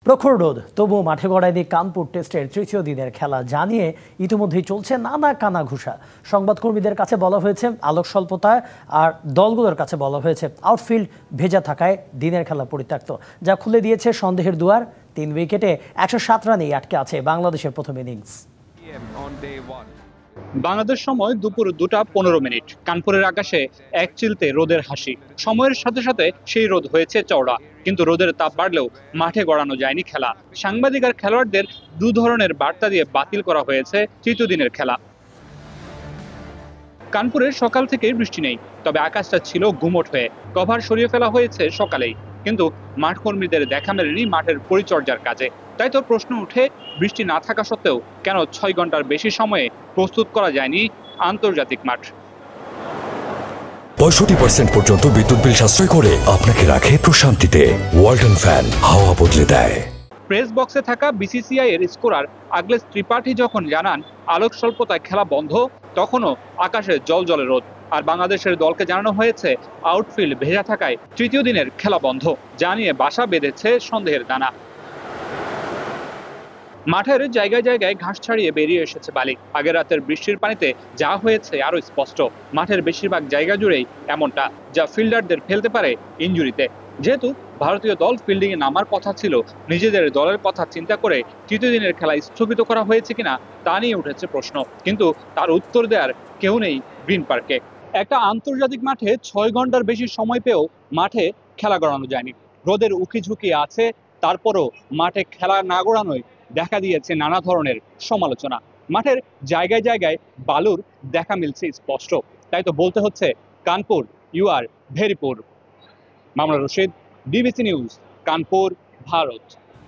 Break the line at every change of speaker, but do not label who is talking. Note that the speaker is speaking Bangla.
প্রখর রোদ, তবুও মাঠে গড়ায়নি কানপুর টেস্টের তৃতীয় দিনের খেলা জানিয়ে ইতিমধ্যেই চলছে নানা কানাঘুষা। সংবাদকর্মীদের কাছে বলা হয়েছে আলোক স্বল্পতায়, আর দলগুলোর কাছে বলা হয়েছে আউটফিল্ড ভেজা থাকায় দিনের খেলা পরিত্যক্ত, যা খুলে দিয়েছে সন্দেহের দুয়ার। 3 উইকেটে 107 রানেই আটকে আছে বাংলাদেশের প্রথম ইনিংস।
বাংলাদেশ সময় দুপুর 2:15। কানপুরের আকাশে এক চিলতে রোদের হাসি। সময়ের সাথে সাথে সেই রোদ হয়েছে চওড়া, কিন্তু রোদের তাপ বাড়লেও মাঠে গড়ানো যায়নি খেলা। সাংবাদিক আর খেলোয়াড়দের দু ধরনের বার্তা দিয়ে বাতিল করা হয়েছে তৃতীয় দিনের খেলা। কানপুরের সকাল থেকেই বৃষ্টি নেই, তবে আকাশটা ছিল গুমোট হয়ে। কভার সরিয়ে ফেলা হয়েছে সকালেই, কিন্তু মাঠ কর্মীদের দেখা মেলেনি মাঠের পরিচর্যার কাজে। তাই তো প্রশ্ন উঠে, বৃষ্টি না থাকা সত্ত্বেও কেন 6 ঘন্টার বেশি সময়ে প্রস্তুত করা যায়নি আন্তর্জাতিক মাঠ?
65% পর্যন্ত বিদ্যুৎ বিল সাশ্রয় করে আপনাকে রাখে প্রশান্তিতে। ওয়ালটন ফ্যান হাওয়া বদলে দেয়।
প্রেস বক্সে থাকা বিসিসিআই এর স্কোরার আগলেস ত্রিপাঠী যখন জানান আলোক স্বল্পতায় খেলা বন্ধ, তখনও আকাশে জলজলে রোদ। আর বাংলাদেশের দলকে জানানো হয়েছে আউটফিল্ড ভেজা থাকায় তৃতীয় দিনের খেলা বন্ধ, যা নিয়ে বাসা বেঁধেছে সন্দেহের দানা। মাঠের জায়গায় জায়গায় ঘাস ছাড়িয়ে বেরিয়ে এসেছে বালি। আগের রাতের বৃষ্টির পানিতে যা হয়েছে আরো স্পষ্ট। মাঠের বেশিরভাগ জায়গা জুড়েই এমনটা, যা ফিল্ডারদের ফেলতে পারে ইনজুরিতে। যেহেতু ভারতীয় দল ফিল্ডিং এ নামার কথা ছিল, নিজেদের দলের কথা চিন্তা করে তৃতীয় দিনের খেলা স্থগিত করা হয়েছে কিনা তা নিয়ে উঠেছে প্রশ্ন, কিন্তু তার উত্তর দেওয়ার কেউ নেই গ্রিন পার্কে। একটা আন্তর্জাতিক মাঠে 6 ঘন্টার বেশি সময় পেয়েও মাঠে খেলা গড়ানো যায়নি। রোদের উকি ঝুঁকি আছে, তারপরও মাঠে খেলা না গড়ানোয় দেখা দিয়েছে নানা ধরনের সমালোচনা। মাঠের জায়গায় জায়গায় বালুর দেখা মিলছে স্পষ্ট। তাই তো বলতে হচ্ছে, কানপুর, ইউ আর ভেরি পুর। Mamunur Rashid, DBC news, Kanpur, Bharat.